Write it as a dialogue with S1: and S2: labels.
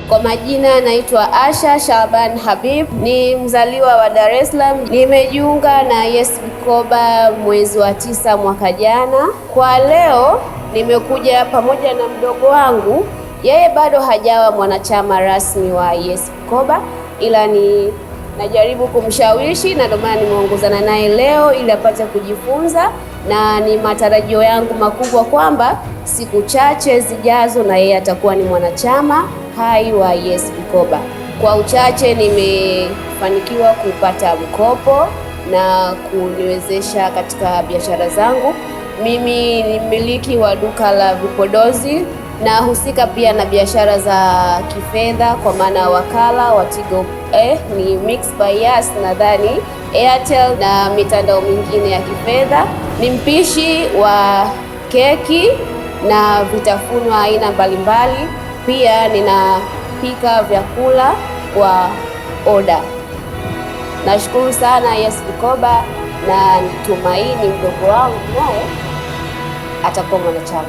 S1: Kwa majina naitwa Asha Shaban Habib, ni mzaliwa wa Dar es Salaam. Nimejiunga na Yes Vikoba mwezi wa 9 mwaka jana. Kwa leo nimekuja pamoja na mdogo wangu, yeye bado hajawa mwanachama rasmi wa Yes Vikoba, ila najaribu kumshawishi na ndio maana nimeongozana naye leo ili apate kujifunza, na ni matarajio yangu makubwa kwamba siku chache zijazo na yeye atakuwa ni mwanachama hai wa Yes Vikoba. Kwa uchache nimefanikiwa kupata mkopo na kuniwezesha katika biashara zangu. Mimi ni mmiliki wa duka la vipodozi na husika pia na biashara za kifedha kwa maana wakala wa Tigo, ni Mixx by Yas, nadhani Airtel na mitandao mingine ya kifedha. Ni mpishi wa keki na vitafunwa aina mbalimbali. Pia ninapika vyakula kwa oda. Nashukuru sana Yes Vikoba na natumaini mdogo wangu naye atakuwa mwanachama.